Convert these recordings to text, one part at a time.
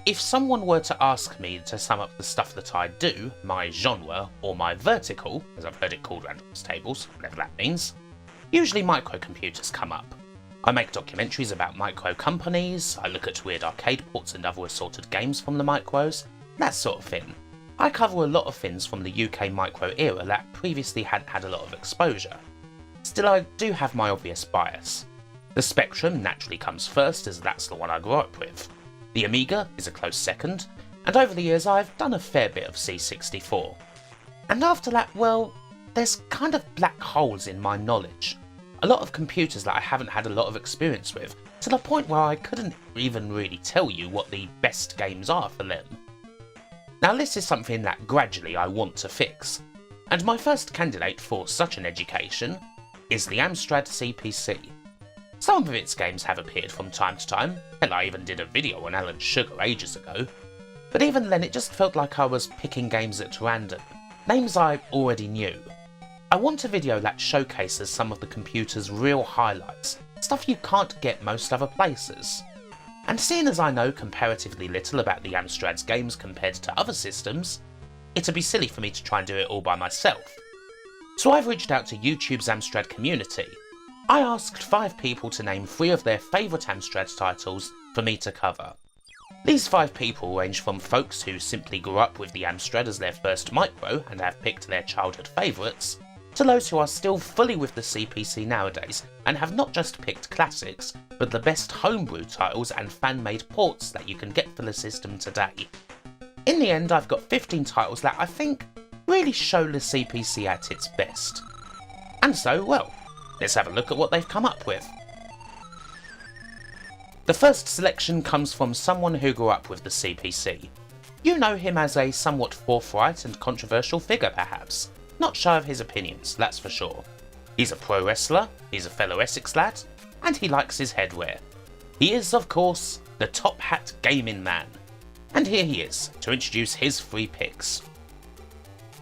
If someone were to ask me to sum up the stuff that I do, my genre, or my vertical, as I've heard it called around these tables, whatever that means, usually microcomputers come up. I make documentaries about micro companies, I look at weird arcade ports and other assorted games from the micros, that sort of thing. I cover a lot of things from the UK micro era that previously hadn't had a lot of exposure. Still, I do have my obvious bias. The Spectrum naturally comes first, as that's the one I grew up with. The Amiga is a close second, and over the years I've done a fair bit of C64. And after that, well, there's kind of black holes in my knowledge. A lot of computers that I haven't had a lot of experience with, to the point where I couldn't even really tell you what the best games are for them. Now this is something that gradually I want to fix, and my first candidate for such an education is the Amstrad CPC. Some of its games have appeared from time to time, hell I even did a video on Alan Sugar ages ago, but even then it just felt like I was picking games at random, names I already knew. I want a video that showcases some of the computer's real highlights, stuff you can't get most other places. And seeing as I know comparatively little about the Amstrad's games compared to other systems, it'd be silly for me to try and do it all by myself. So I've reached out to YouTube's Amstrad community. I asked 5 people to name 3 of their favourite Amstrad titles for me to cover. These 5 people range from folks who simply grew up with the Amstrad as their first micro and have picked their childhood favourites, to those who are still fully with the CPC nowadays and have not just picked classics, but the best homebrew titles and fan-made ports that you can get for the system today. In the end, I've got 15 titles that I think really show the CPC at its best. And so, well, let's have a look at what they've come up with. The first selection comes from someone who grew up with the CPC. You know him as a somewhat forthright and controversial figure perhaps, not shy of his opinions, that's for sure. He's a pro wrestler, he's a fellow Essex lad, and he likes his headwear. He is, of course, the Top Hat Gaming Man. And here he is, to introduce his 3 picks.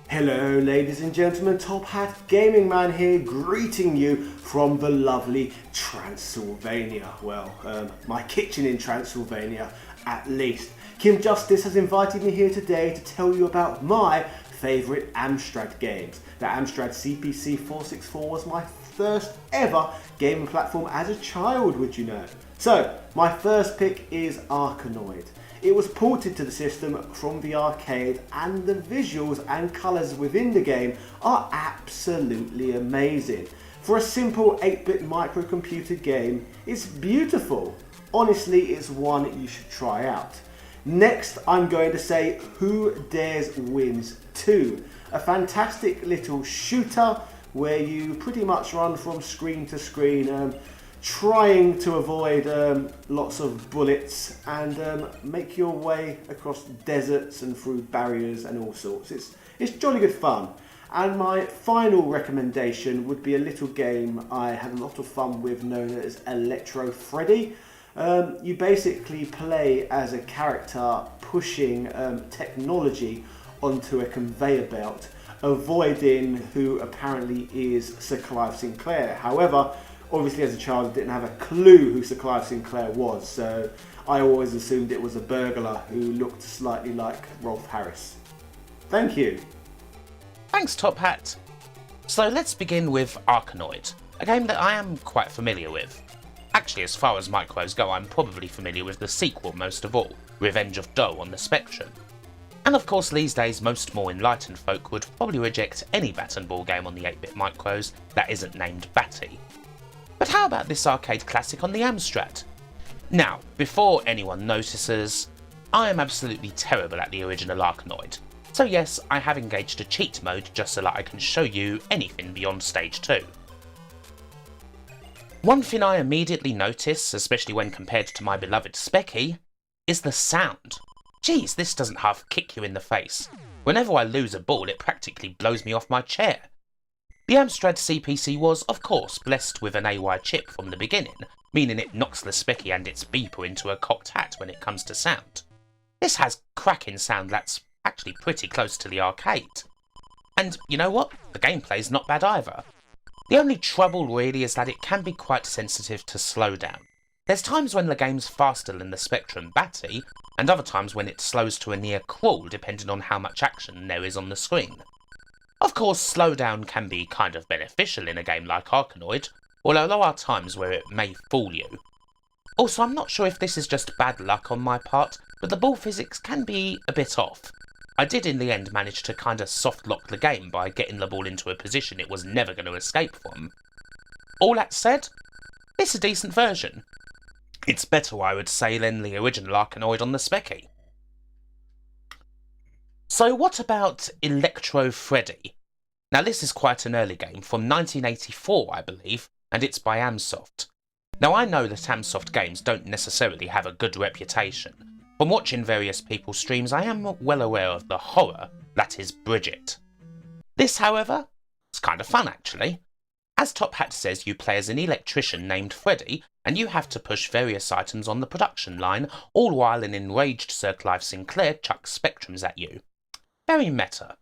Hello ladies and gentlemen, Top Hat Gaming Man here, greeting you from the lovely Transylvania. Well, my kitchen in Transylvania at least. Kim Justice has invited me here today to tell you about my favourite Amstrad games. The Amstrad CPC 464 was my first ever gaming platform as a child, would you know. So, my first pick is Arkanoid. It was ported to the system from the arcade, and the visuals and colours within the game are absolutely amazing. For a simple 8-bit microcomputer game, it's beautiful. Honestly, it's one you should try out. Next, I'm going to say Who Dares Wins 2, a fantastic little shooter where you pretty much run from screen to screen, trying to avoid lots of bullets and make your way across deserts and through barriers and all sorts. It's jolly good fun. And my final recommendation would be a little game I had a lot of fun with known as Electro Freddy. You basically play as a character pushing technology onto a conveyor belt, avoiding who apparently is Sir Clive Sinclair. However, obviously as a child I didn't have a clue who Sir Clive Sinclair was, so I always assumed it was a burglar who looked slightly like Rolf Harris. Thank you. Thanks, Top Hat. So let's begin with Arkanoid, a game that I am quite familiar with. Actually, as far as micros go, I'm probably familiar with the sequel most of all, Revenge of Doe on the Spectrum. And of course these days most more enlightened folk would probably reject any bat and ball game on the 8-bit micros that isn't named Batty. But how about this arcade classic on the Amstrad? Now, before anyone notices, I am absolutely terrible at the original Arkanoid. So yes, I have engaged a cheat mode just so that I can show you anything beyond stage 2. One thing I immediately notice, especially when compared to my beloved Specky, is the sound. Geez, this doesn't half kick you in the face. Whenever I lose a ball, it practically blows me off my chair. The Amstrad CPC was, of course, blessed with an AY chip from the beginning, meaning it knocks the Specky and its beeper into a cocked hat when it comes to sound. This has cracking sound that's actually pretty close to the arcade. And you know what? The gameplay's not bad either. The only trouble really is that it can be quite sensitive to slowdown. There's times when the game's faster than the Spectrum Batty, and other times when it slows to a near crawl depending on how much action there is on the screen. Of course, slowdown can be kind of beneficial in a game like Arkanoid, although there are times where it may fool you. Also, I'm not sure if this is just bad luck on my part, but the ball physics can be a bit off. I did in the end manage to kinda soft lock the game by getting the ball into a position it was never going to escape from. All that said, it's a decent version. It's better, I would say, than the original Arkanoid on the Specky. So what about Electro Freddy? Now this is quite an early game, from 1984 I believe, and it's by Amsoft. Now I know that Amsoft games don't necessarily have a good reputation. From watching various people's streams I am well aware of the horror that is Bridget. This, however, is kind of fun actually. As Top Hat says, you play as an electrician named Freddy, and you have to push various items on the production line, all while an enraged Sir Clive Sinclair chucks spectrums at you. Very meta.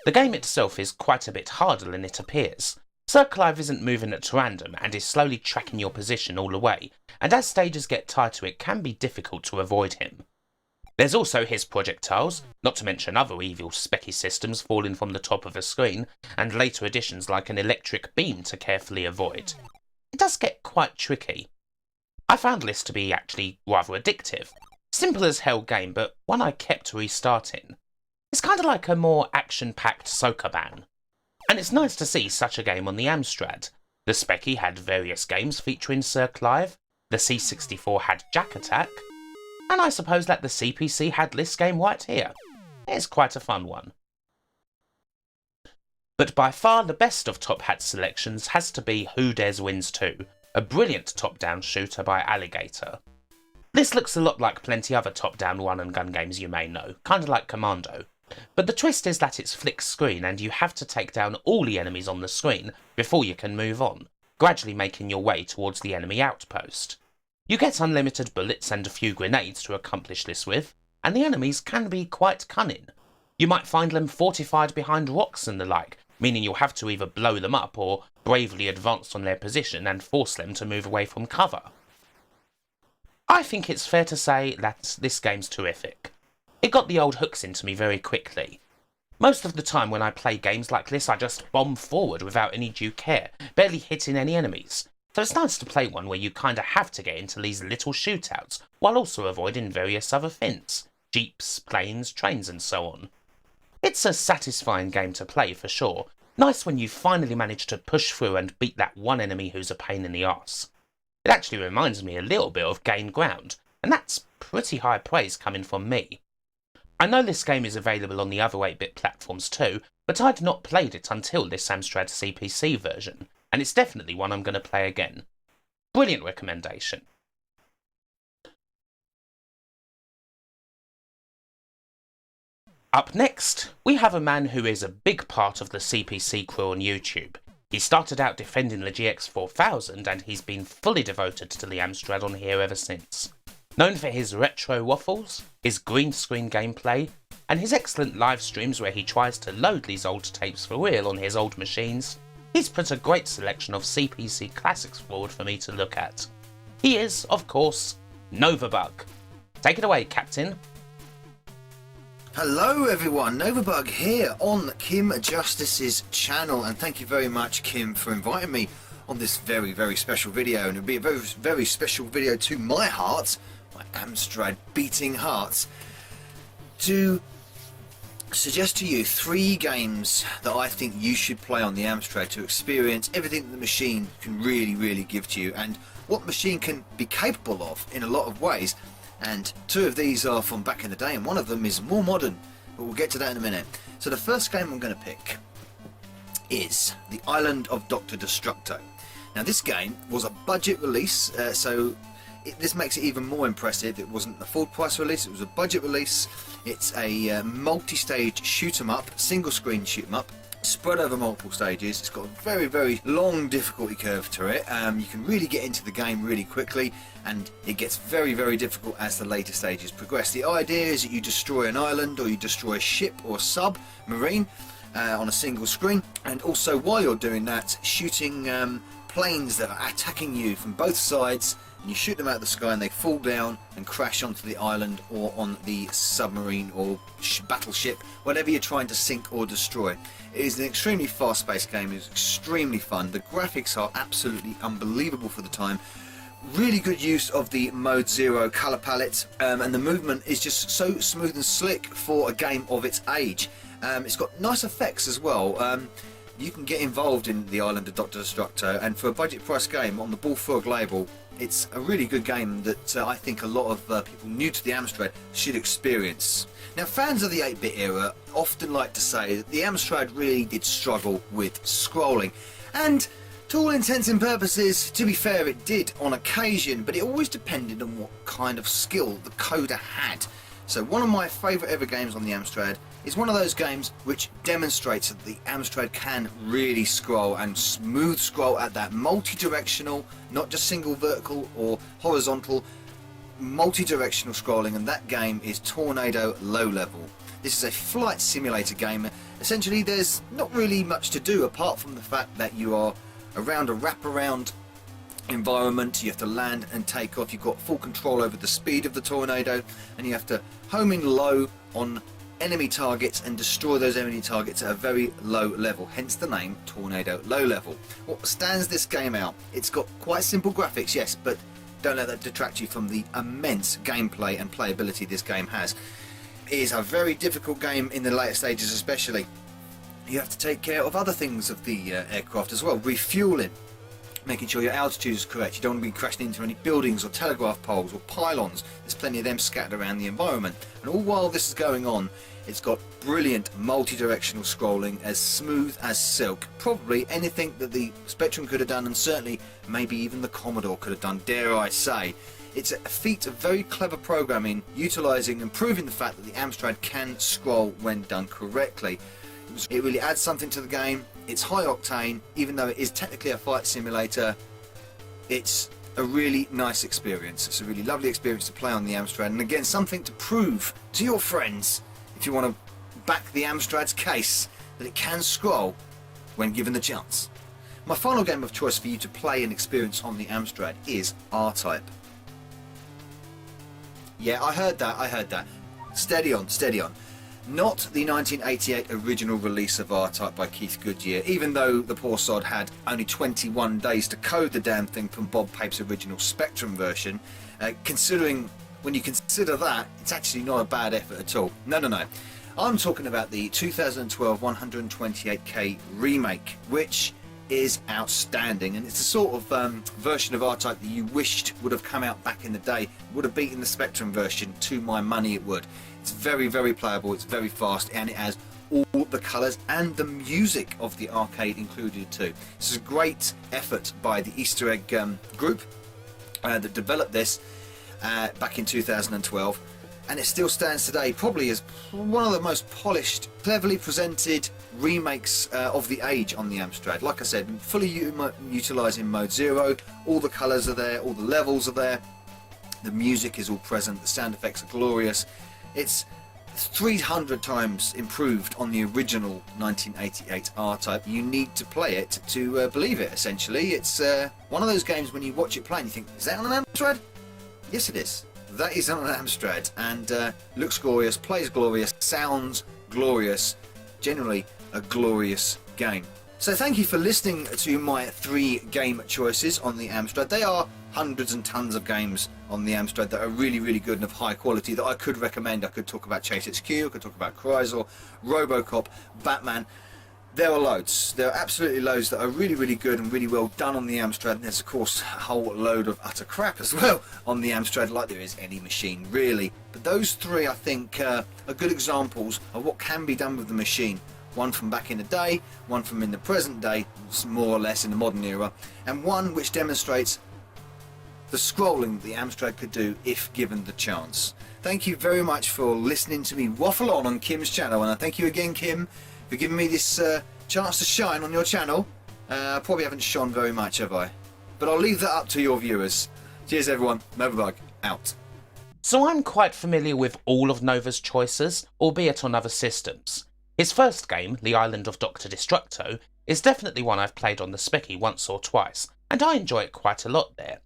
The game itself is quite a bit harder than it appears. Sir Clive isn't moving at random and is slowly tracking your position all the way, and as stages get tighter it can be difficult to avoid him. There's also his projectiles, not to mention other evil specky systems falling from the top of a screen, and later additions like an electric beam to carefully avoid. It does get quite tricky. I found this to be actually rather addictive. Simple as hell game, but one I kept restarting. It's kind of like a more action-packed Sokoban. And it's nice to see such a game on the Amstrad. The Specky had various games featuring Sir Clive, the C64 had Jack Attack, and I suppose that the CPC had this game right here. It's quite a fun one. But by far the best of Top Hat's selections has to be Who Dares Wins 2, a brilliant top-down shooter by Alligator. This looks a lot like plenty other top-down run-and-gun games you may know, kinda like Commando. But the twist is that it's flick screen and you have to take down all the enemies on the screen before you can move on, gradually making your way towards the enemy outpost. You get unlimited bullets and a few grenades to accomplish this with, and the enemies can be quite cunning. You might find them fortified behind rocks and the like, meaning you'll have to either blow them up or bravely advance on their position and force them to move away from cover. I think it's fair to say that this game's terrific. It got the old hooks into me very quickly. Most of the time when I play games like this I just bomb forward without any due care, barely hitting any enemies. So it's nice to play one where you kinda have to get into these little shootouts, while also avoiding various other things. Jeeps, planes, trains and so on. It's a satisfying game to play for sure. Nice when you finally manage to push through and beat that one enemy who's a pain in the arse. It actually reminds me a little bit of Gain Ground, and that's pretty high praise coming from me. I know this game is available on the other 8-bit platforms too, but I'd not played it until this Amstrad CPC version, and it's definitely one I'm going to play again. Brilliant recommendation. Up next, we have a man who is a big part of the CPC crew on YouTube. He started out defending the GX4000 and he's been fully devoted to the Amstrad on here ever since. Known for his retro waffles, his green screen gameplay, and his excellent live streams where he tries to load these old tapes for real on his old machines, he's put a great selection of CPC classics forward for me to look at. He is, of course, Novabug. Take it away, Captain. Hello everyone, Novabug here on Kim Justice's channel, and thank you very much, Kim, for inviting me on this very, very special video. And it'll be a very, very special video to my heart, my Amstrad beating heart, to suggest to you 3 games that I think you should play on the Amstrad to experience everything the machine can really give to you, and what the machine can be capable of in a lot of ways. And 2 of these are from back in the day, and one of them is more modern, but we'll get to that in a minute. So the first game I'm going to pick is the Island of Dr Destructo. Now this game was a budget release, this makes it even more impressive. It wasn't a full price release, it was a budget release. It's a multi-stage shoot 'em up, single screen shoot 'em up, spread over multiple stages. It's got a very, very long difficulty curve to it. You can really get into the game really quickly, and it gets very, very difficult as the later stages progress. The idea is that you destroy an island, or you destroy a ship or submarine on a single screen, and also while you're doing that, shooting planes that are attacking you from both sides, and you shoot them out of the sky and they fall down and crash onto the island or on the submarine or battleship, whatever you're trying to sink or destroy. It is an extremely fast-paced game. It's extremely fun. The graphics are absolutely unbelievable for the time. Really good use of the Mode 0 colour palette, and the movement is just so smooth and slick for a game of its age. It's got nice effects as well. You can get involved in the Island of Dr Destructo, and for a budget price game on the Bullfrog label, it's a really good game that I think a lot of people new to the Amstrad should experience. Now, fans of the 8-bit era often like to say that the Amstrad really did struggle with scrolling, and to all intents and purposes, to be fair, it did on occasion, but it always depended on what kind of skill the coder had. So one of my favourite ever games on the Amstrad is one of those games which demonstrates that the Amstrad can really scroll, and smooth scroll at that multi-directional, not just single vertical or horizontal, multi-directional scrolling, and that game is Tornado Low Level. This is a flight simulator game. Essentially there's not really much to do apart from the fact that you are around a wraparound environment. You have to land and take off. You've got full control over the speed of the tornado, and you have to home in low on enemy targets and destroy those enemy targets at a very low level, hence the name Tornado Low Level. What stands this game out? It's got quite simple graphics, yes, but don't let that detract you from the immense gameplay and playability this game has. It is a very difficult game in the later stages especially. You have to take care of other things of the aircraft as well, refueling, making sure your altitude is correct. You don't want to be crashing into any buildings or telegraph poles or pylons. There's plenty of them scattered around the environment. And all while this is going on, it's got brilliant multi-directional scrolling, as smooth as silk. Probably anything that the Spectrum could have done, and certainly maybe even the Commodore could have done, dare I say. It's a feat of very clever programming, utilising and proving the fact that the Amstrad can scroll when done correctly. It really adds something to the game. It's high octane, even though it is technically a fight simulator. It's a really nice experience. It's a really lovely experience to play on the Amstrad, and again, something to prove to your friends if you want to back the Amstrad's case that it can scroll when given the chance. My final game of choice for you to play and experience on the Amstrad is R-Type. Yeah, I heard that. Steady on, steady on. Not the 1988 original release of R-Type by Keith Goodyear, even though the poor sod had only 21 days to code the damn thing from Bob Pape's original Spectrum version. Considering, when you consider that, it's actually not a bad effort at all. No. I'm talking about the 2012 128K remake, which is outstanding, and it's the sort of version of R-Type that you wished would have come out back in the day. Would have beaten the Spectrum version, to my money it would. It's very, very playable, it's very fast, and it has all the colours and the music of the arcade included too. This is a great effort by the Easter Egg group that developed this back in 2012, and it still stands today probably as one of the most polished, cleverly presented remakes of the age on the Amstrad. Like I said, fully utilising Mode 0, all the colours are there, all the levels are there, the music is all present, the sound effects are glorious. It's 300 times improved on the original 1988 R-Type. You need to play it to believe it, essentially. It's one of those games when you watch it play and you think, is that on an Amstrad? Yes, it is. That is on an Amstrad, and looks glorious, plays glorious, sounds glorious, generally a glorious game. So thank you for listening to my 3 game choices on the Amstrad. They are hundreds and tons of games on the Amstrad that are really, really good and of high quality that I could recommend. I could talk about Chase HQ, I could talk about Chrysler, Robocop, Batman. There are loads. There are absolutely loads that are really, really good and really well done on the Amstrad. And there's, of course, a whole load of utter crap as well on the Amstrad, like there is any machine, really. But those 3, I think, are good examples of what can be done with the machine. One from back in the day, one from in the present day, more or less in the modern era, and one which demonstrates the scrolling the Amstrad could do if given the chance. Thank you very much for listening to me waffle on Kim's channel, and I thank you again, Kim, for giving me this chance to shine on your channel. Probably haven't shone very much, have I? But I'll leave that up to your viewers. Cheers everyone, Novabug, out. So I'm quite familiar with all of Nova's choices, albeit on other systems. His first game, The Island of Dr Destructo, is definitely one I've played on the Specky once or twice, and I enjoy it quite a lot there.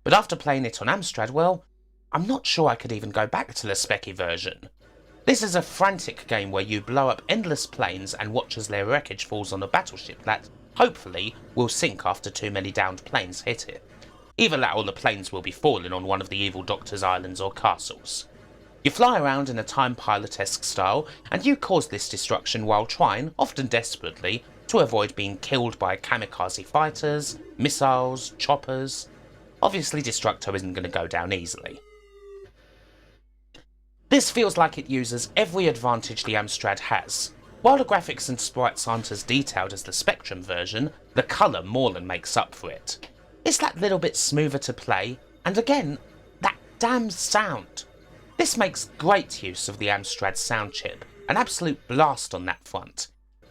But after playing it on Amstrad, well, I'm not sure I could even go back to the Specky version. This is a frantic game where you blow up endless planes and watch as their wreckage falls on a battleship that, hopefully, will sink after too many downed planes hit it. Either that or the planes will be falling on one of the evil Doctor's islands or castles. You fly around in a time pilot-esque style, and you cause this destruction while trying, often desperately, to avoid being killed by kamikaze fighters, missiles, choppers. Obviously Destructo isn't going to go down easily. This feels like it uses every advantage the Amstrad has. While the graphics and sprites aren't as detailed as the Spectrum version, the colour more than makes up for it. It's that little bit smoother to play, and again, that damn sound. This makes great use of the Amstrad sound chip, an absolute blast on that front.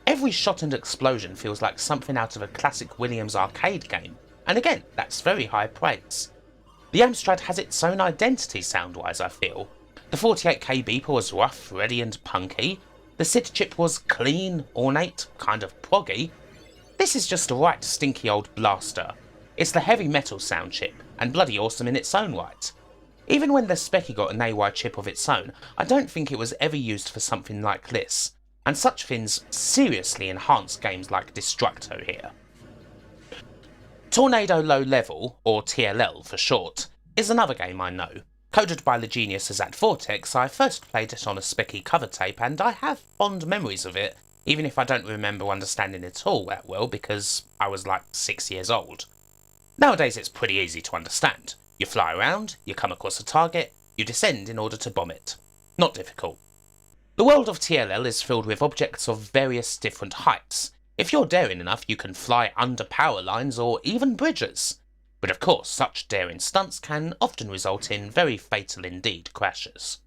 Every shot and explosion feels like something out of a classic Williams arcade game, and again, that's very high praise. The Amstrad has its own identity sound-wise, I feel. The 48K beeper was rough, ready and punky. The SID chip was clean, ornate, kind of proggy. This is just a right stinky old blaster. It's the heavy metal sound chip, and bloody awesome in its own right. Even when the Specky got an AY chip of its own, I don't think it was ever used for something like this, and such things seriously enhance games like Destructo here. Tornado Low Level, or TLL for short, is another game I know. Coded by the geniuses at Vortex, I first played it on a Specky cover tape, and I have fond memories of it, even if I don't remember understanding it all that well because I was like 6 years old. Nowadays it's pretty easy to understand. You fly around, you come across a target, you descend in order to bomb it. Not difficult. The world of TLL is filled with objects of various different heights. If you're daring enough, you can fly under power lines or even bridges. But of course, such daring stunts can often result in very fatal indeed crashes.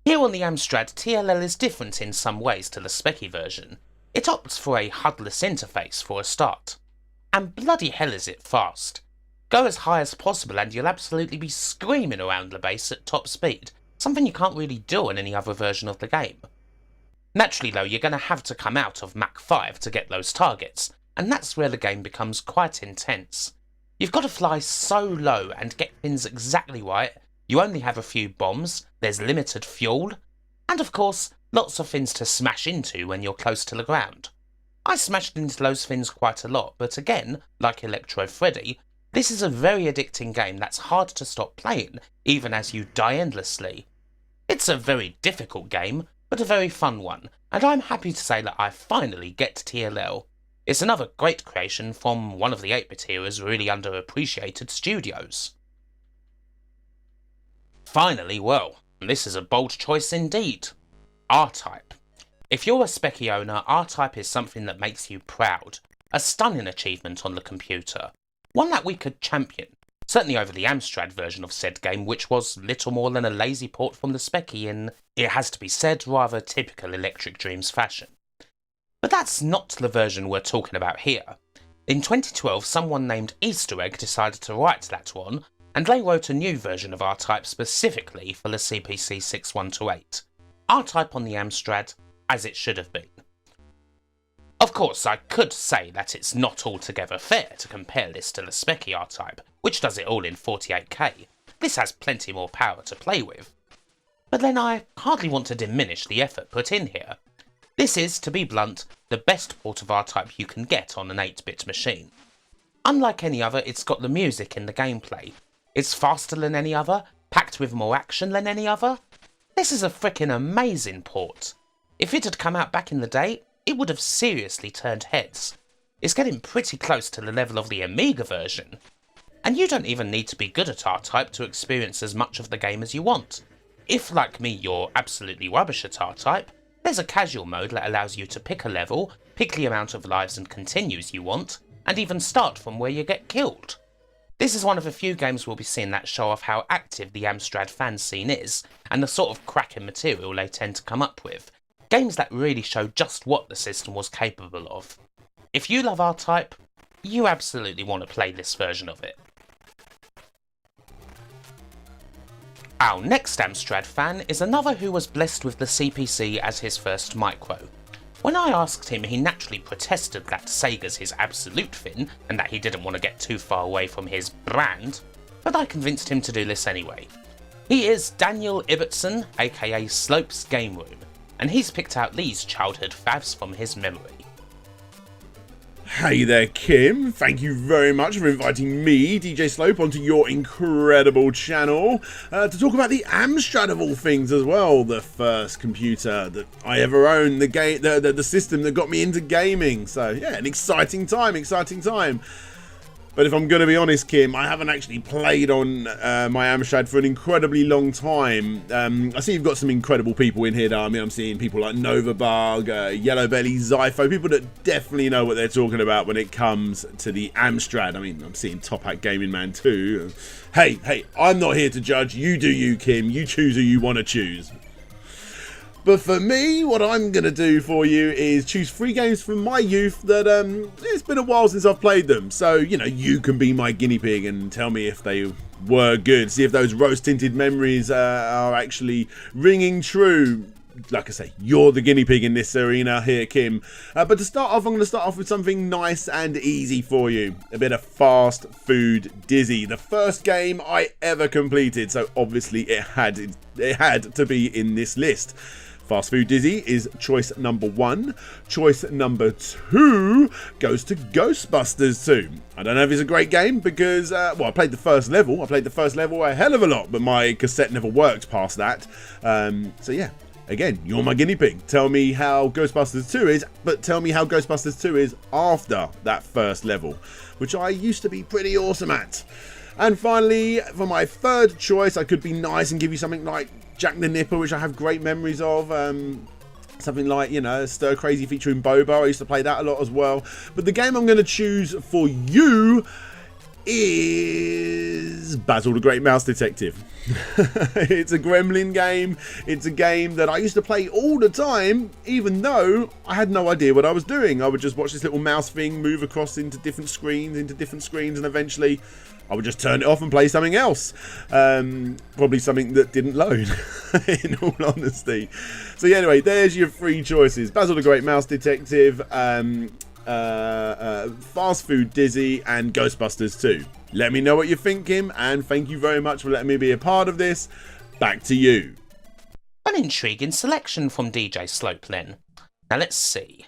Here on the Amstrad, TLL is different in some ways to the Specky version. It opts for a HUD-less interface for a start. And bloody hell is it fast. Go as high as possible and you'll absolutely be screaming around the base at top speed, something you can't really do in any other version of the game. Naturally though, you're going to have to come out of Mach 5 to get those targets, and that's where the game becomes quite intense. You've got to fly so low and get things exactly right, you only have a few bombs, there's limited fuel, and of course, lots of things to smash into when you're close to the ground. I smashed into those things quite a lot, but again, like Electro Freddy, this is a very addicting game that's hard to stop playing, even as you die endlessly. It's a very difficult game, but a very fun one, and I'm happy to say that I finally get TLL. It's another great creation from one of the 8-bit era's really underappreciated studios. Finally, well, this is a bold choice indeed. R-Type. If you're a Specky owner, R-Type is something that makes you proud. A stunning achievement on the computer. One that we could champion, certainly over the Amstrad version of said game, which was little more than a lazy port from the Specky in, it has to be said, rather typical Electric Dreams fashion. But that's not the version we're talking about here. In 2012, someone named Easter Egg decided to write that one, and they wrote a new version of R-Type specifically for the CPC 6128. R-Type on the Amstrad, as it should have been. Of course, I could say that it's not altogether fair to compare this to the Specky R-Type, which does it all in 48K. This has plenty more power to play with. But then I hardly want to diminish the effort put in here. This is, to be blunt, the best port of R-Type you can get on an 8-bit machine. Unlike any other, it's got the music in the gameplay. It's faster than any other, packed with more action than any other. This is a frickin' amazing port. If it had come out back in the day, it would have seriously turned heads. It's getting pretty close to the level of the Amiga version. And you don't even need to be good at R-Type to experience as much of the game as you want. If, like me, you're absolutely rubbish at R-Type, there's a casual mode that allows you to pick a level, pick the amount of lives and continues you want, and even start from where you get killed. This is one of the few games we'll be seeing that show off how active the Amstrad fan scene is, and the sort of cracking material they tend to come up with. Games that really show just what the system was capable of. If you love R-Type, you absolutely want to play this version of it. Our next Amstrad fan is another who was blessed with the CPC as his first micro. When I asked him, he naturally protested that Sega's his absolute fin and that he didn't want to get too far away from his brand, but I convinced him to do this anyway. He is Daniel Ibbotson, aka Slope's Game Room, and he's picked out these childhood favs from his memory. Hey there, Kim. Thank you very much for inviting me, DJ Slope, onto your incredible channel to talk about the Amstrad of all things as well. The first computer that I ever owned, the system that got me into gaming. So yeah, an exciting time, exciting time. But if I'm going to be honest, Kim, I haven't actually played on my Amstrad for an incredibly long time. I see you've got some incredible people in here, though. I mean, I'm seeing people like Novabug, Belly and Xyphoe, people that definitely know what they're talking about when it comes to the Amstrad. I mean, I'm seeing Top Hat Gaming Man too. Hey, I'm not here to judge. You do you, Kim. You choose who you want to choose. But for me, what I'm going to do for you is choose 3 games from my youth that it's been a while since I've played them. So, you know, you can be my guinea pig and tell me if they were good. See if those rose-tinted memories are actually ringing true. Like I say, you're the guinea pig in this arena here, Kim. But to start off, I'm going to start off with something nice and easy for you. A bit of fast food dizzy. The first game I ever completed, so obviously it had to be in this list. Fast Food Dizzy is choice number 1. Choice number 2 goes to Ghostbusters 2. I don't know if it's a great game because, well, I played the first level. I played the first level a hell of a lot, but my cassette never worked past that. So yeah, again, you're my guinea pig. Tell me how Ghostbusters 2 is, but tell me how Ghostbusters 2 is after that first level, which I used to be pretty awesome at. And finally, for my third choice, I could be nice and give you something like Jack the Nipper, which I have great memories of. Something like, you know, Stir Crazy featuring Bobo. I used to play that a lot as well. But the game I'm going to choose for you is Basil the Great Mouse Detective. It's a gremlin game. It's a game that I used to play all the time, even though I had no idea what I was doing. I would just watch this little mouse thing move across into different screens, and eventually I would just turn it off and play something else. Probably something that didn't load, in all honesty. So yeah, anyway, there's your 3 choices. Basil the Great Mouse Detective, Fast Food Dizzy, and Ghostbusters 2. Let me know what you're thinking, and thank you very much for letting me be a part of this. Back to you. An intriguing selection from DJ Slope then. Now let's see.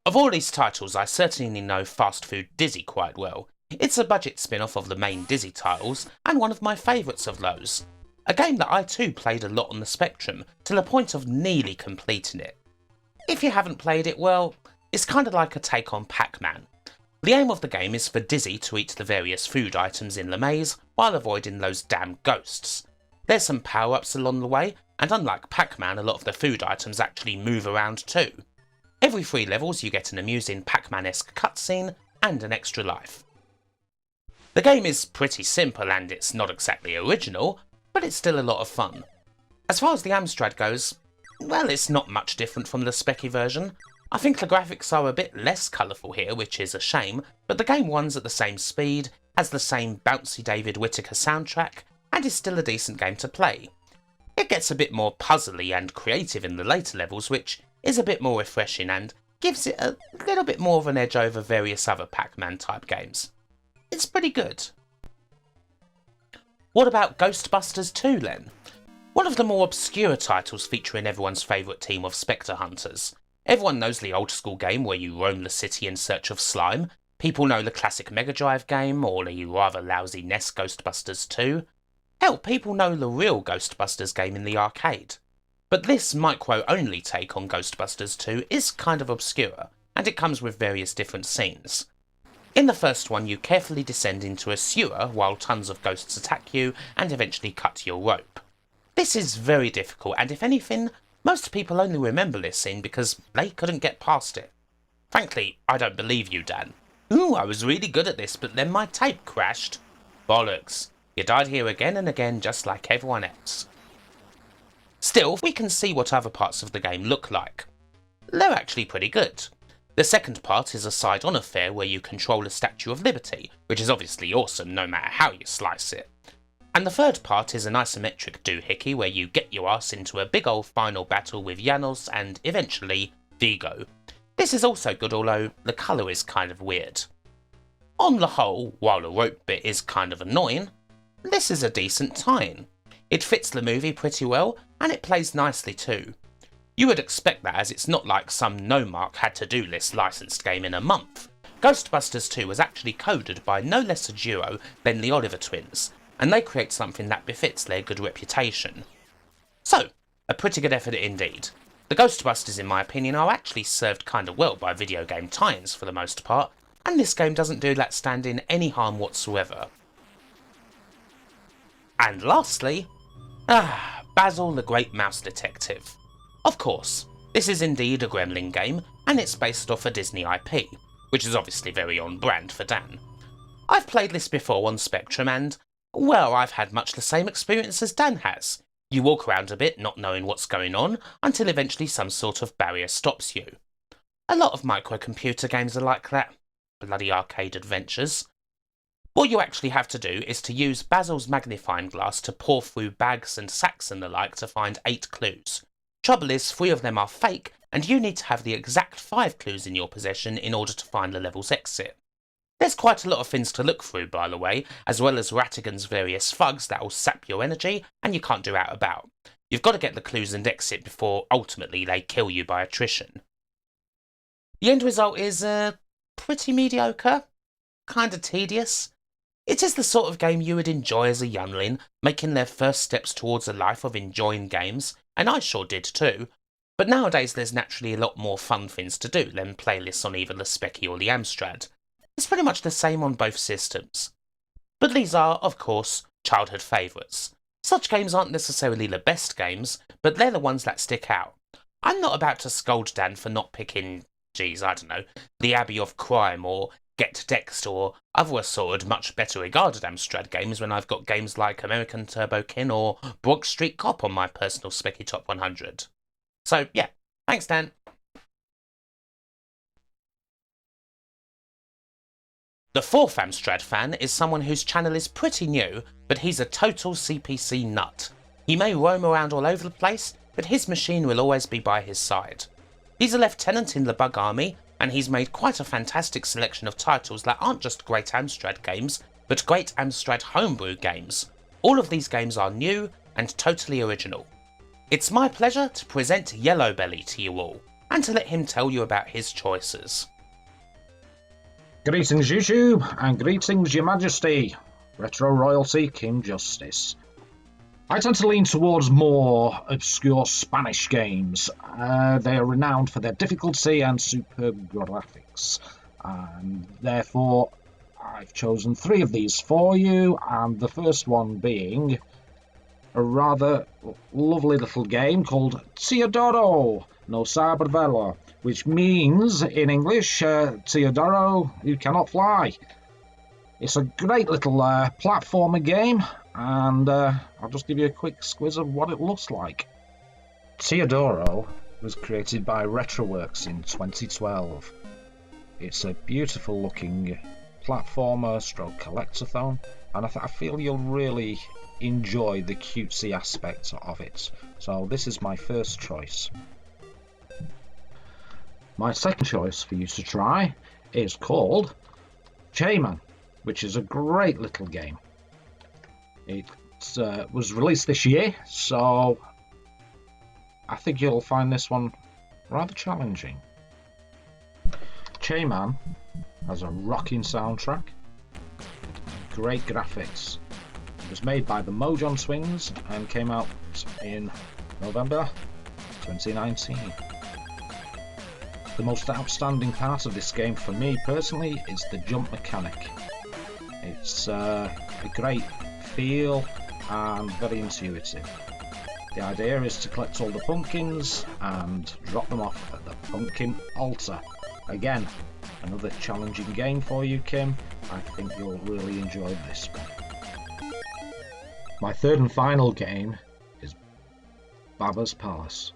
Of all these titles, I certainly know Fast Food Dizzy quite well. It's a budget spin-off of the main Dizzy titles, and one of my favourites of those. A game that I too played a lot on the Spectrum, to the point of nearly completing it. If you haven't played it, well, it's kind of like a take on Pac-Man. The aim of the game is for Dizzy to eat the various food items in the maze, while avoiding those damn ghosts. There's some power-ups along the way, and unlike Pac-Man, a lot of the food items actually move around too. Every 3 levels you get an amusing Pac-Man-esque cutscene, and an extra life. The game is pretty simple and it's not exactly original, but it's still a lot of fun. As far as the Amstrad goes, well, it's not much different from the Specky version. I think the graphics are a bit less colourful here, which is a shame, but the game runs at the same speed, has the same bouncy David Whittaker soundtrack, and is still a decent game to play. It gets a bit more puzzly and creative in the later levels, which is a bit more refreshing and gives it a little bit more of an edge over various other Pac-Man type games. It's pretty good. What about Ghostbusters 2 then? One of the more obscure titles featuring everyone's favourite team of Spectre Hunters. Everyone knows the old school game where you roam the city in search of slime. People know the classic Mega Drive game or the rather lousy NES Ghostbusters 2. Hell, people know the real Ghostbusters game in the arcade. But this micro-only take on Ghostbusters 2 is kind of obscure, and it comes with various different scenes. In the first one, you carefully descend into a sewer while tons of ghosts attack you and eventually cut your rope. This is very difficult, and if anything, most people only remember this scene because they couldn't get past it. Frankly, I don't believe you, Dan. Ooh, I was really good at this, but then my tape crashed. Bollocks. You died here again and again just like everyone else. Still, we can see what other parts of the game look like. they're actually pretty good. The second part is a side-on affair where you control a Statue of Liberty, which is obviously awesome no matter how you slice it. And the third part is an isometric doohickey where you get your ass into a big old final battle with Janos and, eventually, Vigo. This is also good, although the colour is kind of weird. On the whole, while the rope bit is kind of annoying, this is a decent tie-in. It fits the movie pretty well, and it plays nicely too. You would expect that, as it's not like some no-mark had to-do list licensed game in a month. Ghostbusters 2 was actually coded by no less a duo than the Oliver twins, and they create something that befits their good reputation. So, a pretty good effort indeed. The Ghostbusters, in my opinion, are actually served kind of well by video game tie-ins for the most part, and this game doesn't do that stand-in any harm whatsoever. And lastly, Basil the Great Mouse Detective. Of course, this is indeed a Gremlin game, and it's based off a Disney IP, which is obviously very on brand for Dan. I've played this before on Spectrum and, well, I've had much the same experience as Dan has. You walk around a bit not knowing what's going on, until eventually some sort of barrier stops you. A lot of microcomputer games are like that. Bloody arcade adventures. What you actually have to do is to use Basil's magnifying glass to pore through bags and sacks and the like to find 8 clues. Trouble is, 3 of them are fake, and you need to have the exact 5 clues in your possession in order to find the level's exit. There's quite a lot of things to look through, by the way, as well as Ratigan's various thugs that will sap your energy, and you can't do out about. You've got to get the clues and exit before, ultimately, they kill you by attrition. The end result is, pretty mediocre. Kinda tedious. It is the sort of game you would enjoy as a youngling, making their first steps towards a life of enjoying games, and I sure did too. But nowadays there's naturally a lot more fun things to do than playlists on either the Specky or the Amstrad. It's pretty much the same on both systems. But these are, of course, childhood favourites. Such games aren't necessarily the best games, but they're the ones that stick out. I'm not about to scold Dan for not picking, The Abbey of Crime or Get Dexed or other assorted much better regarded Amstrad games when I've got games like American Turbo Kin or Broad Street Cop on my personal Specky Top 100. So yeah, thanks Dan. The fourth Amstrad fan is someone whose channel is pretty new, but he's a total CPC nut. He may roam around all over the place, but his machine will always be by his side. He's a lieutenant in the Bug Army, and he's made quite a fantastic selection of titles that aren't just great Amstrad games, but great Amstrad homebrew games. All of these games are new and totally original. It's my pleasure to present Yellow Belly to you all, and to let him tell you about his choices. Greetings YouTube, and greetings Your Majesty, Retro Royalty King Justice. I tend to lean towards more obscure Spanish games. They are renowned for their difficulty and superb graphics, and therefore I've chosen 3 of these for you, and the first one being a rather lovely little game called Theodoro no Saber Velo, which means in English, Theodoro, you cannot fly. It's a great little platformer game, and I'll just give you a quick squiz of what it looks like. Theodoro was created by Retroworks in 2012. It's a beautiful looking platformer stroke collectathon, and I feel you'll really enjoy the cutesy aspect of it. So this is my first choice. My second choice for you to try is called J-Man, which is a great little game. It was released this year, so I think you'll find this one rather challenging. J-Man has a rocking soundtrack, great graphics. It was made by the Mojon Twins and came out in November 2019. The most outstanding part of this game for me personally is the jump mechanic. It's a great feel and very intuitive. The idea is to collect all the pumpkins and drop them off at the pumpkin altar. Again, another challenging game for you, Kim. I think you'll really enjoy this one. My third and final game is Baba's Palace.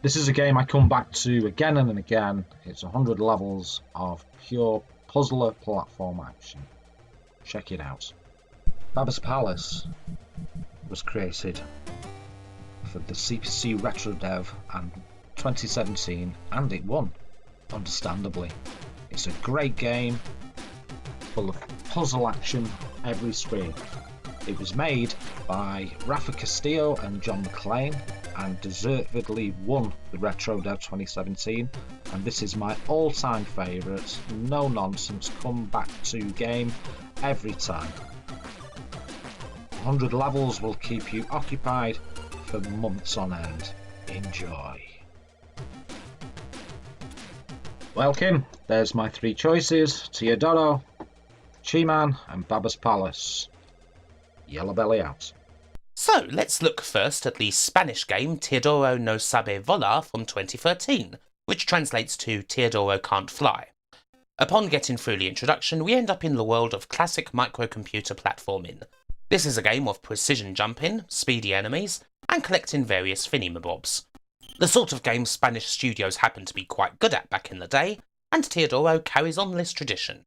This is a game I come back to again and again. It's 100 levels of pure puzzler platform action. Check it out. Baba's Palace was created for the CPC Retro Dev and 2017, and it won, understandably. It's a great game, full of puzzle action every screen. It was made by Rafa Castillo and John McClane, and deservedly won the Retro Dev 2017, and this is my all-time favourite, no nonsense, come back to game every time. 100 levels will keep you occupied for months on end. Enjoy. Well, Kim, there's my three choices: Theodoro, Chi-Man and Baba's Palace. Yellow belly out. So let's look first at the Spanish game Teodoro no sabe volar from 2013, which translates to Teodoro can't fly. Upon getting through the introduction, we end up in the world of classic microcomputer platforming. This is a game of precision jumping, speedy enemies, and collecting various thingy-mabobs. The sort of game Spanish studios happened to be quite good at back in the day, and Teodoro carries on this tradition.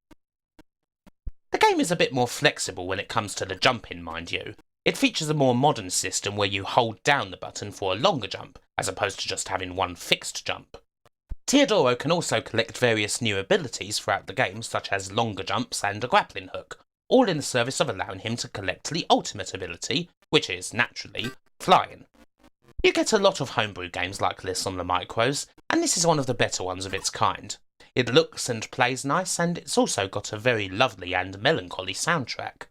The game is a bit more flexible when it comes to the jumping, mind you. It features a more modern system where you hold down the button for a longer jump, as opposed to just having one fixed jump. Theodoro can also collect various new abilities throughout the game, such as longer jumps and a grappling hook, all in the service of allowing him to collect the ultimate ability, which is, naturally, flying. You get a lot of homebrew games like this on the micros, and this is one of the better ones of its kind. It looks and plays nice, and it's also got a very lovely and melancholy soundtrack.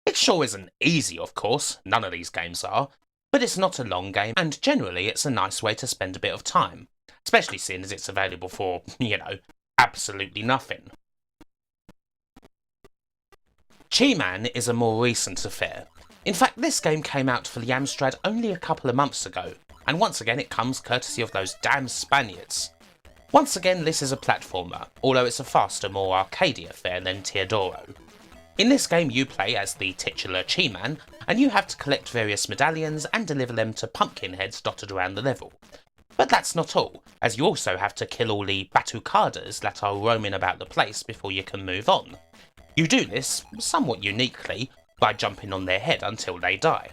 It sure isn't easy, of course, none of these games are, but it's not a long game, and generally it's a nice way to spend a bit of time, especially seeing as it's available for, absolutely nothing. Chi-Man is a more recent affair. In fact, this game came out for the Amstrad only a couple of months ago, and once again it comes courtesy of those damn Spaniards. Once again, this is a platformer, although it's a faster, more arcadey affair than Teodoro. In this game you play as the titular Chi-Man, and you have to collect various medallions and deliver them to pumpkin heads dotted around the level. But that's not all, as you also have to kill all the batucadas that are roaming about the place before you can move on. You do this, somewhat uniquely, by jumping on their head until they die.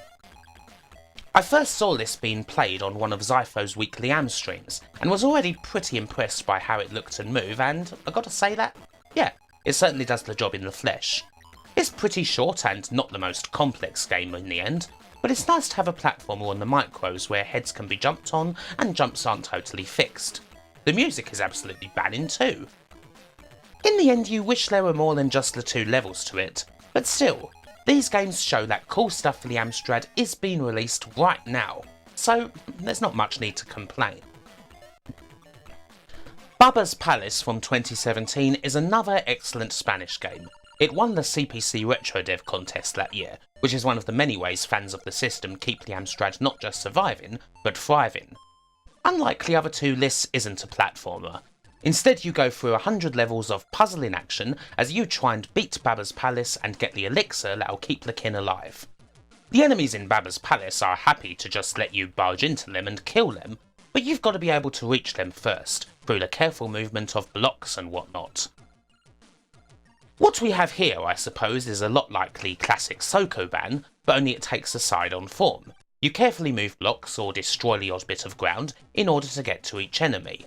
I first saw this being played on one of Xyphoe's weekly AM streams, and was already pretty impressed by how it looked and moved, and I gotta say that, yeah, it certainly does the job in the flesh. It's pretty short and not the most complex game in the end, but it's nice to have a platformer on the micros where heads can be jumped on and jumps aren't totally fixed. The music is absolutely banging too. In the end you wish there were more than just the 2 levels to it, but still, these games show that cool stuff for the Amstrad is being released right now, so there's not much need to complain. Baba's Palace from 2017 is another excellent Spanish game. It won the CPC Retro Dev contest that year, which is one of the many ways fans of the system keep the Amstrad not just surviving, but thriving. Unlike the other two, this isn't a platformer. Instead you go through 100 levels of puzzling action as you try and beat Baba's Palace and get the elixir that'll keep the kin alive. The enemies in Baba's Palace are happy to just let you barge into them and kill them, but you've got to be able to reach them first, through the careful movement of blocks and whatnot. What we have here, I suppose, is a lot like the classic Sokoban, but only it takes a side-on form. You carefully move blocks or destroy the odd bit of ground in order to get to each enemy.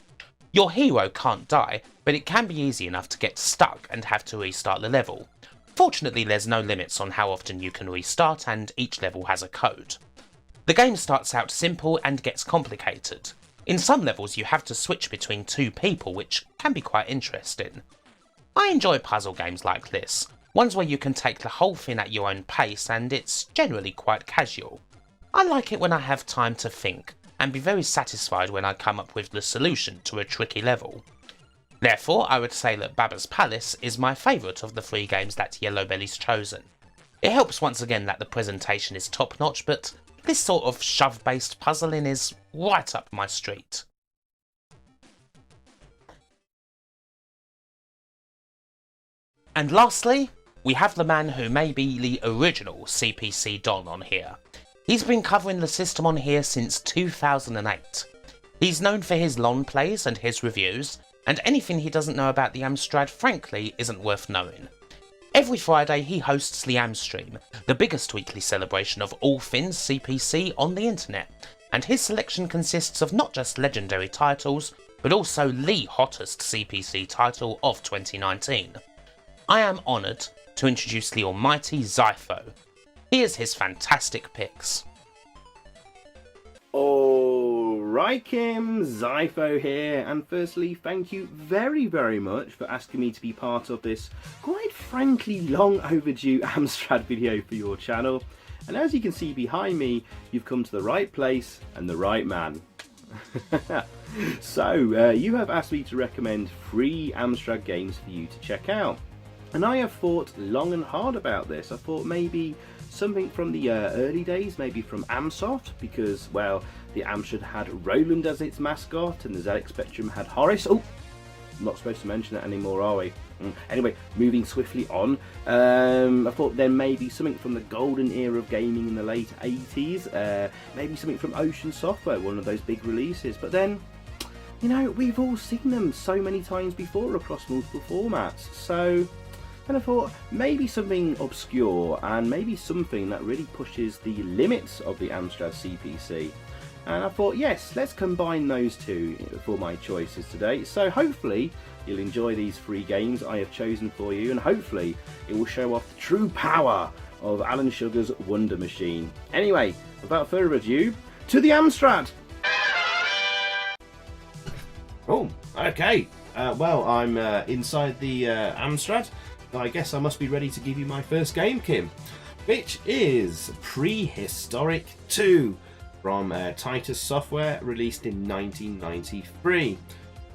Your hero can't die, but it can be easy enough to get stuck and have to restart the level. Fortunately, there's no limits on how often you can restart, and each level has a code. The game starts out simple and gets complicated. In some levels you have to switch between 2 people, which can be quite interesting. I enjoy puzzle games like this, ones where you can take the whole thing at your own pace and it's generally quite casual. I like it when I have time to think, and be very satisfied when I come up with the solution to a tricky level. Therefore, I would say that Baba's Palace is my favourite of the 3 games that Yellow Belly's chosen. It helps once again that the presentation is top notch, but this sort of shove-based puzzling is right up my street. And lastly, we have the man who may be the original CPC Don on here. He's been covering the system on here since 2008. He's known for his long plays and his reviews, and anything he doesn't know about the Amstrad frankly isn't worth knowing. Every Friday he hosts the Amstream, the biggest weekly celebration of all things CPC on the internet, and his selection consists of not just legendary titles, but also the hottest CPC title of 2019. I am honoured to introduce the almighty Xyphoe. Here's his fantastic picks. Alright Kim, Xyphoe here, and firstly thank you very much for asking me to be part of this quite frankly long overdue Amstrad video for your channel. And as you can see behind me, you've come to the right place and the right man. So, you have asked me to recommend 3 Amstrad games for you to check out. And I have thought long and hard about this. I thought maybe something from the early days, maybe from Amsoft, because, well, the Amstrad had Roland as its mascot, and the ZX Spectrum had Horace. Oh, I'm not supposed to mention that anymore, are we? Anyway, moving swiftly on, I thought then maybe something from the golden era of gaming in the late 80s, maybe something from Ocean Software, one of those big releases, but then, you know, we've all seen them so many times before across multiple formats, so and I thought maybe something obscure and maybe something that really pushes the limits of the Amstrad CPC. And I thought, yes, let's combine those two for my choices today. So hopefully you'll enjoy these 3 games I have chosen for you, and hopefully it will show off the true power of Alan Sugar's Wonder Machine. Anyway, without further ado, to the Amstrad! Oh, okay. Well, I'm inside the Amstrad. I guess I must be ready to give you my first game, Kim, which is Prehistoric 2 from Titus Software, released in 1993,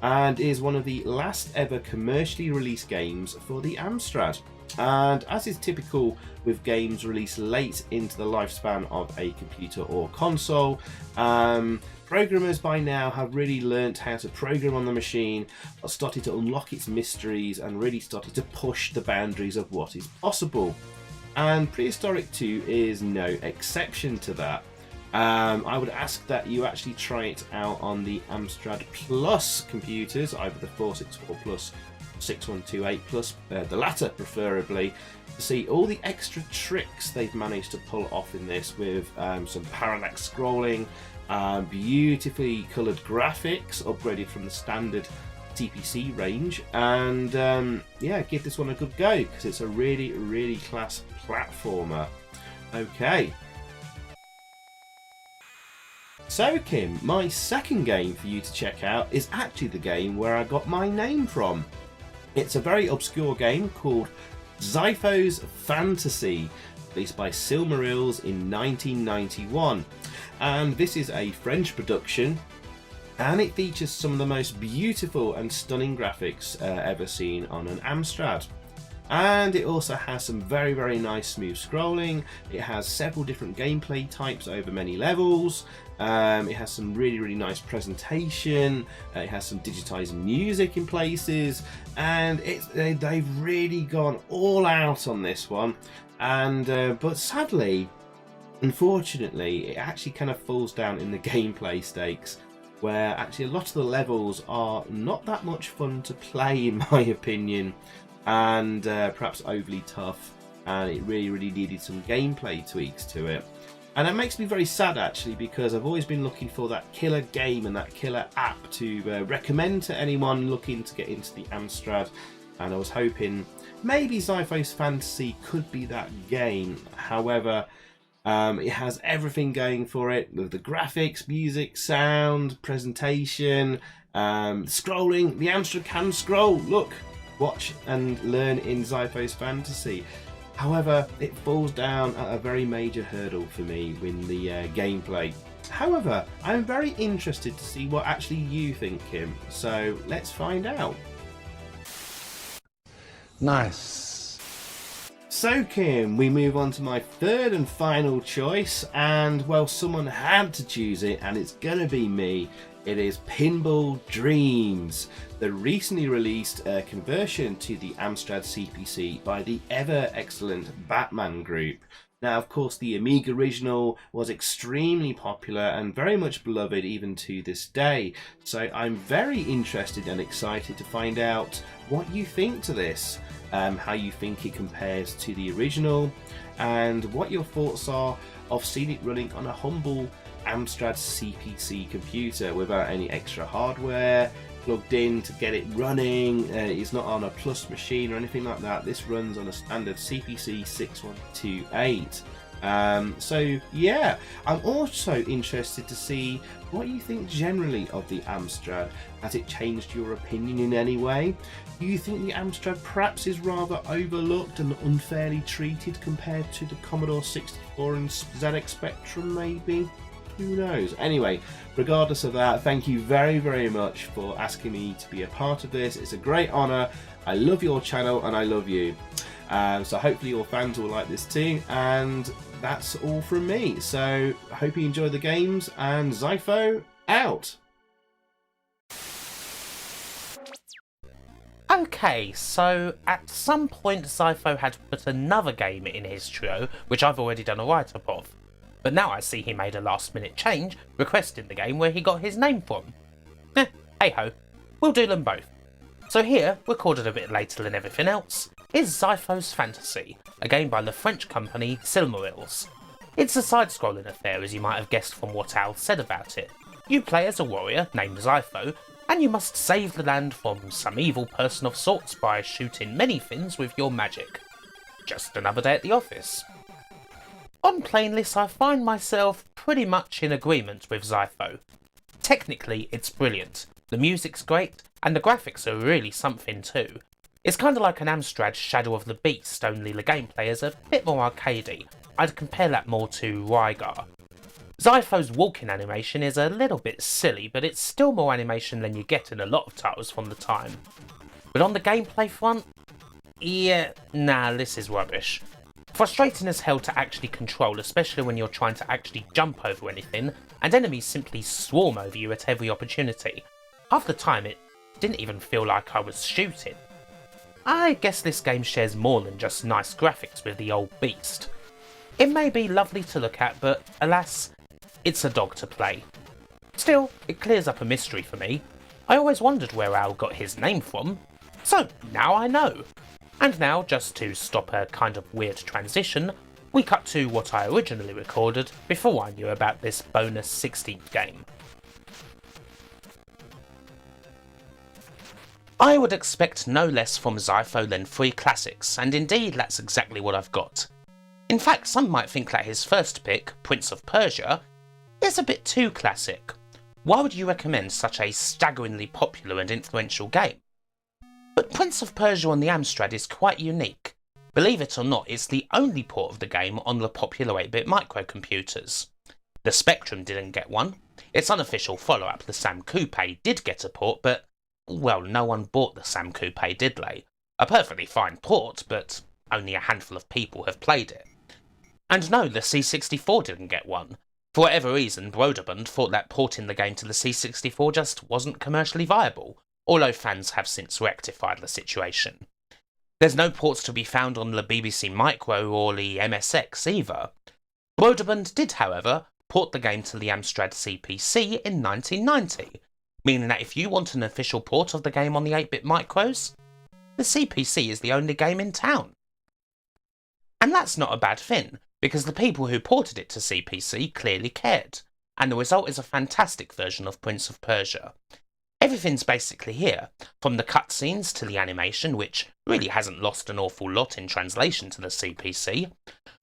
and is one of the last ever commercially released games for the Amstrad. And as is typical with games released late into the lifespan of a computer or console, programmers by now have really learnt how to program on the machine, are starting to unlock its mysteries, and really started to push the boundaries of what is possible. And Prehistoric 2 is no exception to that. I would ask that you actually try it out on the Amstrad Plus computers, either the 464 Plus, 6128 Plus, the latter preferably, to see all the extra tricks they've managed to pull off in this, with some parallax scrolling, beautifully coloured graphics upgraded from the standard CPC range, and yeah, give this one a good go because it's a really class platformer. Okay. So Kim, my second game for you to check out is actually the game where I got my name from. It's a very obscure game called Zippos Fantasy, released by Silmarils in 1991. And this is a French production, and it features some of the most beautiful and stunning graphics ever seen on an Amstrad. And it also has some very nice smooth scrolling. It has several different gameplay types over many levels. It has some really nice presentation. It has some digitized music in places, and they've really gone all out on this one. And but sadly, unfortunately, it actually kind of falls down in the gameplay stakes, where actually a lot of the levels are not that much fun to play in my opinion, and perhaps overly tough, and it really needed some gameplay tweaks to it. And that makes me very sad actually, because I've always been looking for that killer game and that killer app to recommend to anyone looking to get into the Amstrad, and I was hoping maybe Zippos Fantasy could be that game. However, it has everything going for it, with the graphics, music, sound, presentation, scrolling. The Amstrad can scroll, look, watch and learn in Zippos Fantasy. However, it falls down at a very major hurdle for me in the gameplay. However, I'm very interested to see what actually you think, Kim, so let's find out. Nice. So Kim, we move on to my third and final choice, and well, someone had to choose it, and it's gonna be me. It is Pinball Dreams, the recently released conversion to the Amstrad CPC by the ever excellent Batman Group. Now, of course, the Amiga original was extremely popular and very much beloved even to this day. So I'm very interested and excited to find out what you think to this, how you think it compares to the original, and what your thoughts are of seeing it running on a humble Amstrad CPC computer without any extra hardware plugged in to get it running. It's not on a plus machine or anything like that. This runs on a standard CPC 6128. So yeah, I'm also interested to see what you think generally of the Amstrad. Has it changed your opinion in any way? Do you think the Amstrad perhaps is rather overlooked and unfairly treated compared to the Commodore 64 and ZX Spectrum maybe? Who knows? Anyway, regardless of that, thank you very, very much for asking me to be a part of this. It's a great honour. I love your channel and I love you. So hopefully your fans will like this too. And that's all from me. So I hope you enjoy the games, and Xyphoe out. Okay, so at some point Xyphoe had put another game in his trio, which I've already done a write-up of. But now I see he made a last-minute change, requesting the game where he got his name from. Hey-ho, we'll do them both. So here, recorded a bit later than everything else, is Zippos Fantasy, a game by the French company Silmarils. It's a side-scrolling affair, as you might have guessed from what Al said about it. You play as a warrior named Xyphoe, and you must save the land from some evil person of sorts by shooting many things with your magic. Just another day at the office. On playing this, I find myself pretty much in agreement with Xyphoe. Technically, it's brilliant, the music's great, and the graphics are really something too. It's kinda like an Amstrad Shadow of the Beast, only the gameplay is a bit more arcadey. I'd compare that more to Rygar. Xyphoe's walking animation is a little bit silly, but it's still more animation than you get in a lot of titles from the time. But on the gameplay front, this is rubbish. Frustrating as hell to actually control, especially when you're trying to actually jump over anything, and enemies simply swarm over you at every opportunity. Half the time it didn't even feel like I was shooting. I guess this game shares more than just nice graphics with the old beast. It may be lovely to look at, but alas, it's a dog to play. Still, it clears up a mystery for me. I always wondered where Al got his name from, so now I know. And now, just to stop a kind of weird transition, we cut to what I originally recorded before I knew about this bonus 16th game. I would expect no less from Xyphoe than 3 classics, and indeed that's exactly what I've got. In fact, some might think that his first pick, Prince of Persia, is a bit too classic. Why would you recommend such a staggeringly popular and influential game? But Prince of Persia on the Amstrad is quite unique. Believe it or not, it's the only port of the game on the popular 8-bit microcomputers. The Spectrum didn't get one. Its unofficial follow-up, the Sam Coupe, did get a port, but, well, no one bought the Sam Coupe, did they? A perfectly fine port, but only a handful of people have played it. And no, the C64 didn't get one. For whatever reason, Broderbund thought that porting the game to the C64 just wasn't commercially viable, although fans have since rectified the situation. There's no ports to be found on the BBC Micro or the MSX either. Broderbund did, however, port the game to the Amstrad CPC in 1990, meaning that if you want an official port of the game on the 8-bit micros, the CPC is the only game in town. And that's not a bad thing, because the people who ported it to CPC clearly cared, and the result is a fantastic version of Prince of Persia. Everything's basically here, from the cutscenes to the animation, which really hasn't lost an awful lot in translation to the CPC.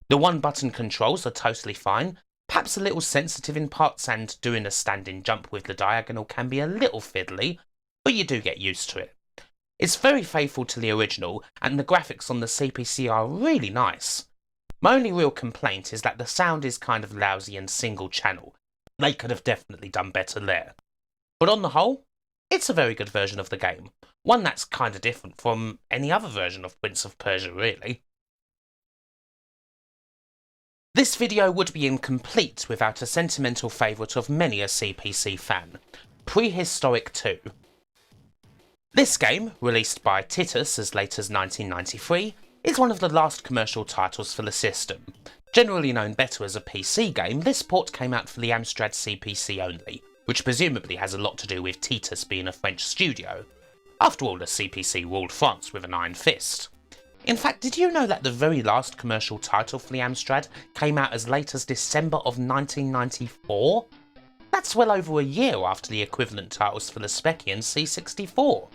The one-button controls are totally fine, perhaps a little sensitive in parts, and doing a standing jump with the diagonal can be a little fiddly, but you do get used to it. It's very faithful to the original, and the graphics on the CPC are really nice. My only real complaint is that the sound is kind of lousy and single channel. They could have definitely done better there. But on the whole, it's a very good version of the game, one that's kind of different from any other version of Prince of Persia, really. This video would be incomplete without a sentimental favourite of many a CPC fan, Prehistoric 2. This game, released by Titus as late as 1993, is one of the last commercial titles for the system, Generally known better as a PC game, this port came out for the Amstrad CPC only, which presumably has a lot to do with Titus being a French studio. After all, the CPC ruled France with an iron fist. In fact, did you know that the very last commercial title for the Amstrad came out as late as December of 1994? That's well over a year after the equivalent titles for the Speccy and C64.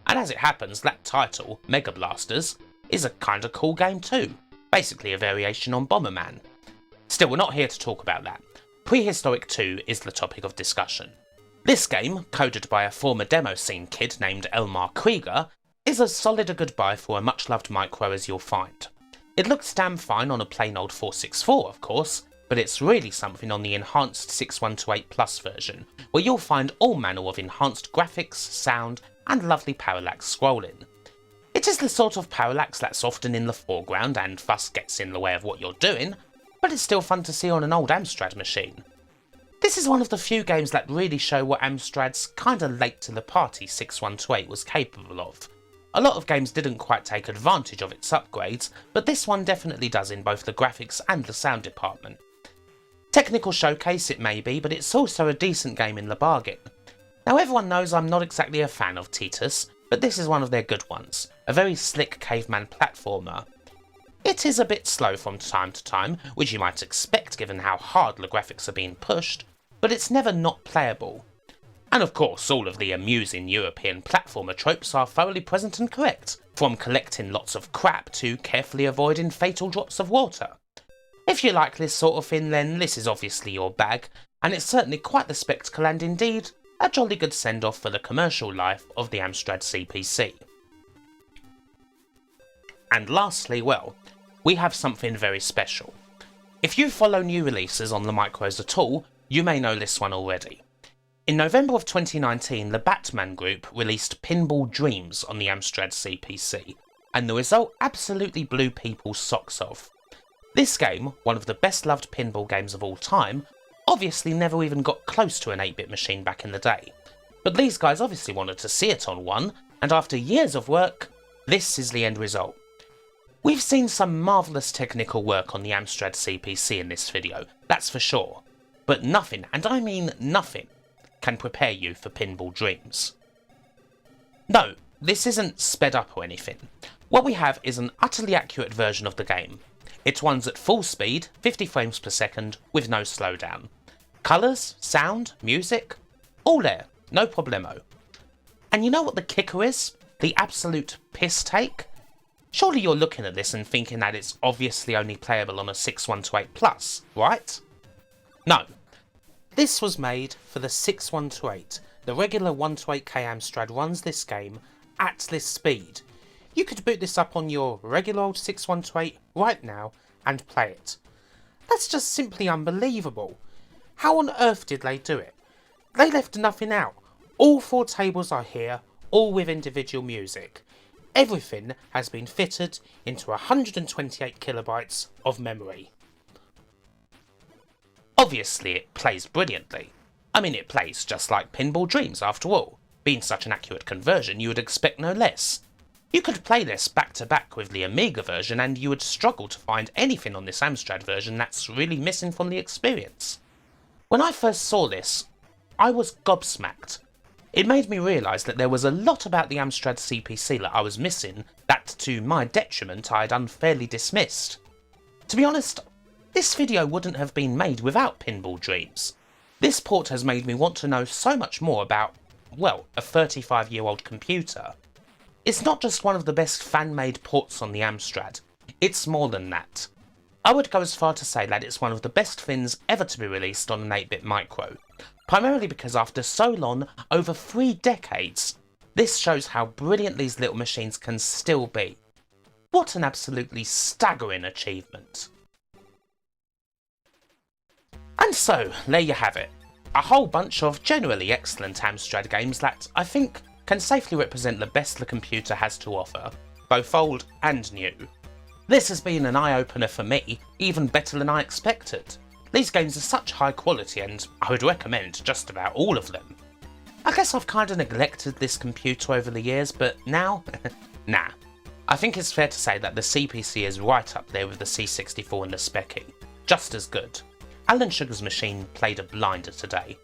And as it happens, that title, Mega Blasters, is a kinda cool game too. Basically a variation on Bomberman. Still, we're not here to talk about that. Prehistoric 2 is the topic of discussion. This game, coded by a former demo scene kid named Elmar Krieger, is as solid a goodbye for a much loved micro as you'll find. It looks damn fine on a plain old 464 of course, but it's really something on the enhanced 6128 Plus version, where you'll find all manner of enhanced graphics, sound, and lovely parallax scrolling. It is the sort of parallax that's often in the foreground and thus gets in the way of what you're doing, but it's still fun to see on an old Amstrad machine. This is one of the few games that really show what Amstrad's kinda late to the party 6128 was capable of. A lot of games didn't quite take advantage of its upgrades, but this one definitely does in both the graphics and the sound department. Technical showcase it may be, but it's also a decent game in the bargain. Now everyone knows I'm not exactly a fan of Titus, but this is one of their good ones, a very slick caveman platformer. It is a bit slow from time to time, which you might expect given how hard the graphics are being pushed, but it's never not playable. And of course, all of the amusing European platformer tropes are thoroughly present and correct, from collecting lots of crap to carefully avoiding fatal drops of water. If you like this sort of thing, then this is obviously your bag, and it's certainly quite the spectacle and indeed a jolly good send-off for the commercial life of the Amstrad CPC. And lastly, well, we have something very special. If you follow new releases on the micros at all, you may know this one already. In November of 2019, the Batman Group released Pinball Dreams on the Amstrad CPC, and the result absolutely blew people's socks off. This game, one of the best loved pinball games of all time, obviously never even got close to an 8-bit machine back in the day. But these guys obviously wanted to see it on one, and after years of work, this is the end result. We've seen some marvellous technical work on the Amstrad CPC in this video, that's for sure. But nothing, and I mean nothing, can prepare you for Pinball Dreams. No, this isn't sped up or anything. What we have is an utterly accurate version of the game. It runs at full speed, 50 frames per second, with no slowdown. Colours, sound, music, all there, no problemo. And you know what the kicker is? The absolute piss take? Surely you're looking at this and thinking that it's obviously only playable on a 6128 Plus, right? No. This was made for the 6128. The regular 128K Amstrad runs this game at this speed. You could boot this up on your regular old 6128 right now and play it. That's just simply unbelievable. How on earth did they do it? They left nothing out. All 4 tables are here, all with individual music. Everything has been fitted into 128 kilobytes of memory. Obviously it plays brilliantly. I mean, it plays just like Pinball Dreams after all. Being such an accurate conversion, you would expect no less. You could play this back to back with the Amiga version and you would struggle to find anything on this Amstrad version that's really missing from the experience. When I first saw this, I was gobsmacked. It made me realise that there was a lot about the Amstrad CPC that I was missing that, to my detriment, I'd unfairly dismissed. To be honest, this video wouldn't have been made without Pinball Dreams. This port has made me want to know so much more about, well, a 35-year-old computer. It's not just one of the best fan-made ports on the Amstrad, it's more than that. I would go as far to say that it's one of the best things ever to be released on an 8-bit micro, primarily because after so long, over 3 decades, this shows how brilliant these little machines can still be. What an absolutely staggering achievement. And so, there you have it. A whole bunch of generally excellent Amstrad games that, I think, can safely represent the best the computer has to offer, both old and new. This has been an eye-opener for me, even better than I expected. These games are such high quality and I would recommend just about all of them. I guess I've kinda neglected this computer over the years, but now, nah. I think it's fair to say that the CPC is right up there with the C64 and the Speccy. just as good. Alan Sugar's machine played a blinder today.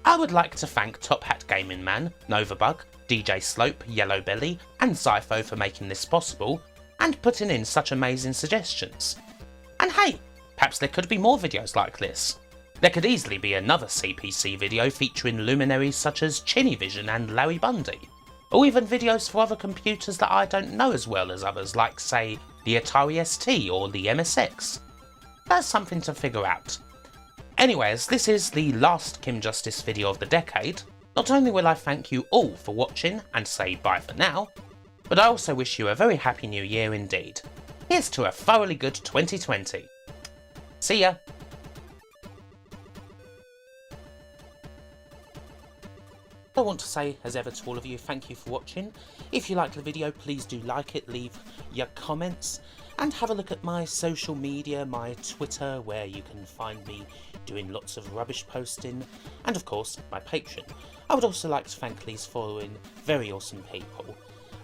I would like to thank Top Hat Gaming Man, Novabug, DJ Slope, Yellow Belly and Xyphoe for making this possible and putting in such amazing suggestions. And hey, perhaps there could be more videos like this. There could easily be another CPC video featuring luminaries such as Chinivision and Larry Bundy, or even videos for other computers that I don't know as well as others, like say the Atari ST or the MSX. That's something to figure out. Anyways, this is the last Kim Justice video of the decade. Not only will I thank you all for watching and say bye for now, but I also wish you a very happy new year indeed. Here's to a thoroughly good 2020. See ya! I want to say, as ever to all of you, thank you for watching. If you liked the video, please do like it, leave your comments, and have a look at my social media, my Twitter, where you can find me doing lots of rubbish posting, and of course, my Patreon. I would also like to thank these following very awesome people: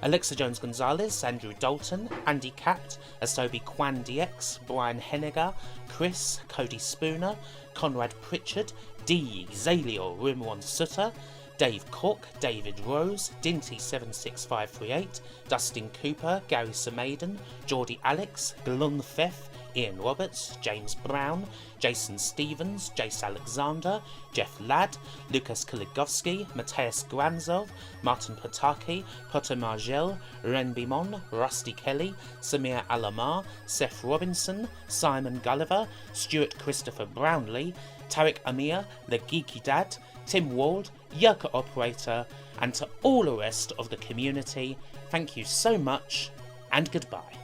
Alexa Jones Gonzalez, Andrew Dalton, Andy Capt, Asobi Kwan DX, Brian Henniger, Chris, Cody Spooner, Conrad Pritchard, D. Zalio Rimwan Sutter, Dave Cook, David Rose, Dinty76538, Dustin Cooper, Gary Samaden, Geordie Alex, Glun Theth, Ian Roberts, James Brown, Jason Stevens, Jace Alexander, Jeff Ladd, Lucas Kuligovsky, Mateus Granzov, Martin Pataki, Potter Margel, Ren Bimon, Rusty Kelly, Samir Alamar, Seth Robinson, Simon Gulliver, Stuart Christopher Brownlee, Tarek Amir, The Geeky Dad, Tim Wald, Yerka Operator, and to all the rest of the community, thank you so much, and goodbye.